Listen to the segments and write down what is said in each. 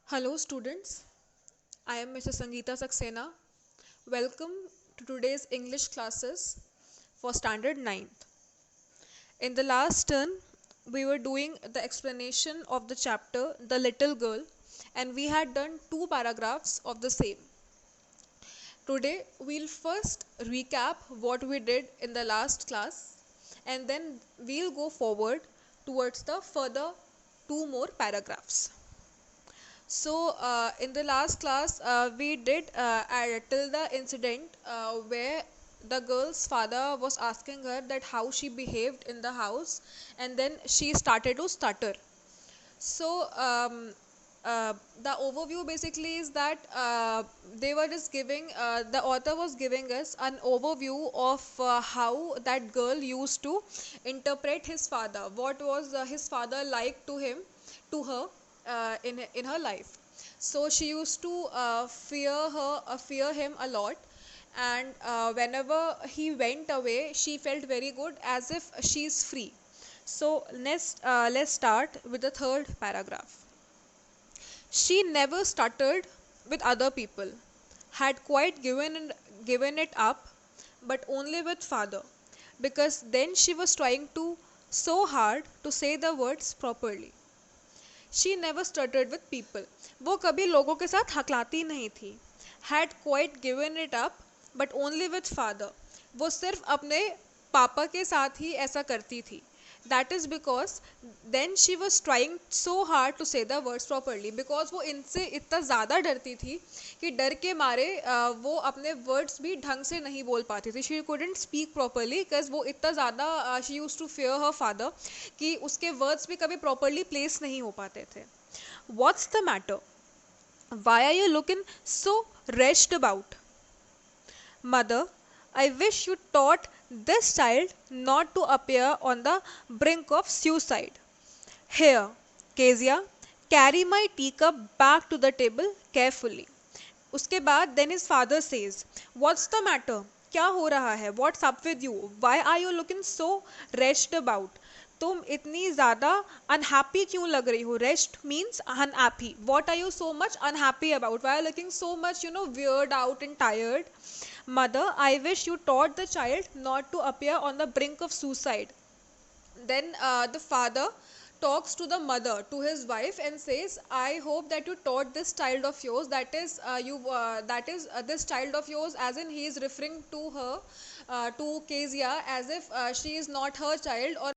Hello students, I am Mrs. Sangeeta Saxena. Welcome to today's English classes for Standard 9th. In the last turn, we were doing the explanation of the chapter The Little Girl and we had done two paragraphs of the same. Today, we'll first recap what we did in the last class and then we'll go forward towards the further two more paragraphs. So, in the last class, we did till the incident where the girl's father was asking her that how she behaved in the house, and then she started to stutter. So, the overview basically is that they were just giving, the author was giving us an overview of how that girl used to interpret his father. What was his father like to him, to her, in her life. So she used to fear him a lot, and whenever he went away, she felt very good, as if she's free. So let's start with the third paragraph. She never stuttered with other people, had quite given it up, but only with father, because then she was trying to so hard to say the words properly. She never stuttered with people. वो कभी लोगों के साथ हकलाती नहीं थी. Had quite given it up, but only with father. वो सिर्फ अपने पापा के साथ ही ऐसा करती थी. That is because then she was trying so hard to say the words properly, because वो इनसे इतना ज़्यादा डरती थी कि डर के मारे वो अपने words भी ढंग से नहीं बोल पाती थी. She couldn't speak properly because वो इतना ज़्यादा she used to fear her father कि उसके words भी कभी properly place नहीं हो पाते थे. What's the matter? Why are you looking so wretched about? Mother, I wish you taught this child not to appear on the brink of suicide. Here, Kezia, carry my teacup back to the table carefully. उसके बाद then his father says, What's the matter? क्या हो रहा है? What's up with you? Why are you looking so wretched about? तुम इतनी ज़्यादा unhappy क्यों लग रही हो? Wretched means unhappy. What are you so much unhappy about? Why are you looking so much, weird out and tired? Mother, I wish you taught the child not to appear on the brink of suicide. Then the father talks to the mother, to his wife, and says, I hope that you taught this child of yours, this child of yours, as in he is referring to her, to Kezia, as if she is not her child, or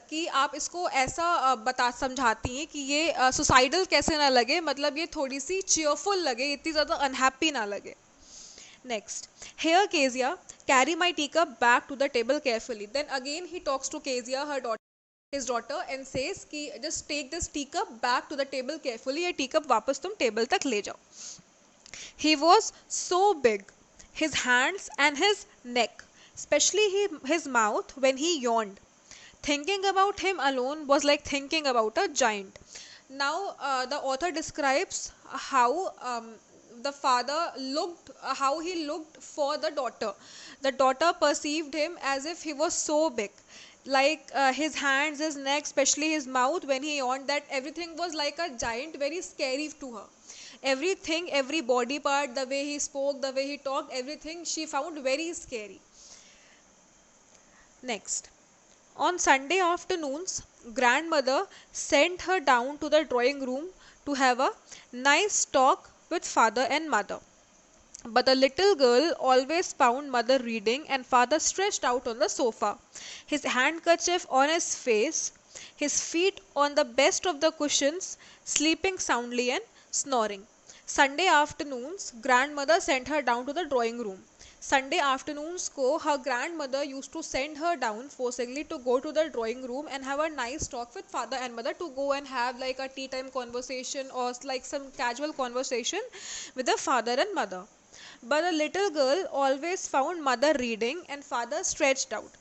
कि आप इसको ऐसा बता समझाती हैं कि ये suicidal कैसे ना लगे, मतलब ये थोड़ी सी चीयरफुल लगे, इतनी ज़्यादा अनहैप्पी ना लगे. Next, here Kezia, carry my teacup back to the table carefully. Then again he talks to Kezia, his daughter, and says कि just take this teacup back to the table carefully. ये teacup वापस तुम table तक ले जाओ. He was so big, his hands and his neck, especially his mouth when he yawned. Thinking about him alone was like thinking about a giant. Now, the author describes how the father looked, how he looked for the daughter. The daughter perceived him as if he was so big, like his hands, his neck, especially his mouth when he yawned, that everything was like a giant, very scary to her. Everything, every body part, the way he spoke, the way he talked, everything she found very scary. Next. On Sunday afternoons, grandmother sent her down to the drawing room to have a nice talk with father and mother. But the little girl always found mother reading and father stretched out on the sofa, his handkerchief on his face, his feet on the best of the cushions, sleeping soundly and snoring. Sunday afternoons, grandmother sent her down to the drawing room. Sunday afternoons को her grandmother used to send her down forcibly to go to the drawing room and have a nice talk with father and mother, to go and have like a tea time conversation or like some casual conversation with the father and mother. But the little girl always found mother reading and father stretched out.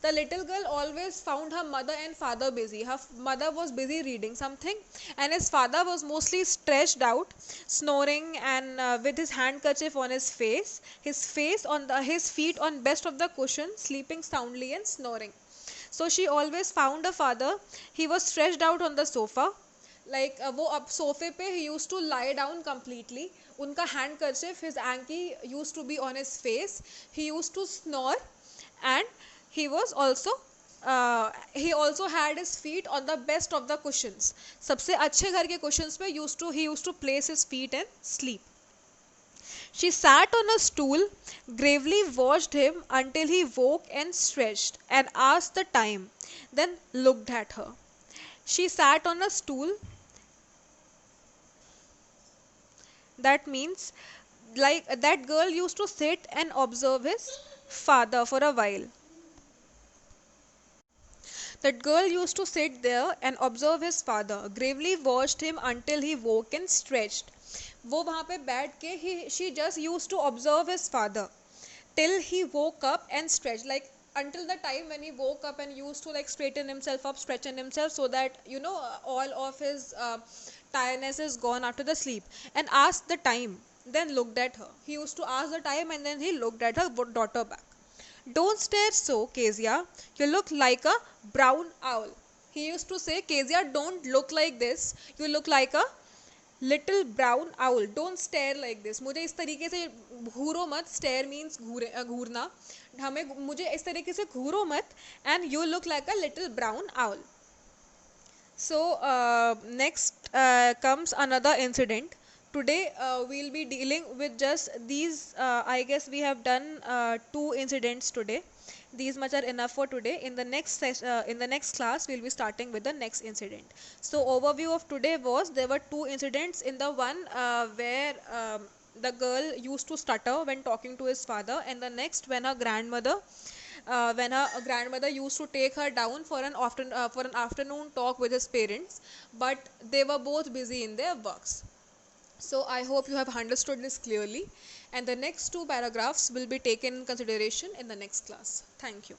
The little girl always found her mother and father busy. Her mother was busy reading something, and his father was mostly stretched out, snoring, and with his handkerchief on his face on his feet on best of the cushion, sleeping soundly and snoring. So she always found her father. He was stretched out on the sofa, like वो अब सोफे पे he used to lie down completely. उनका handkerchief, his hanky used to be on his face. He used to snore, and he was also he also had his feet on the best of the cushions. सबसे अच्छे घर के cushions पे he used to place his feet and sleep. She sat on a stool, gravely watched him until he woke and stretched, and asked the time, then looked at her. She sat on a stool. That means, like, that girl used to sit and observe his father for a while. That girl used to sit there and observe his father, gravely watched him until he woke and stretched. वो वहाँ पे बैठ के she just used to observe his father till he woke up and stretched, like until the time when he woke up and used to like straighten himself up, stretchen himself, so that all of his tiredness is gone after the sleep, and asked the time, then looked at her. He used to ask the time and then he looked at her daughter back. Don't stare so, Kezia. You look like a brown owl. He used to say, Kezia, don't look like this. You look like a little brown owl. Don't stare like this. मुझे इस तरीके से घूरो मत. Stare means घूरना. मुझे इस तरीके से घूरो मत. And you look like a little brown owl. So next comes another incident. Today we'll be dealing with just these. I guess we have done 2 incidents today. These much are enough for today. In the next class, we'll be starting with the next incident. So overview of today was there were 2 incidents. In the one where the girl used to stutter when talking to his father, and the next when her grandmother used to take her down for an afternoon talk with his parents, but they were both busy in their works. So I hope you have understood this clearly, and the next 2 paragraphs will be taken in consideration in the next class. Thank you.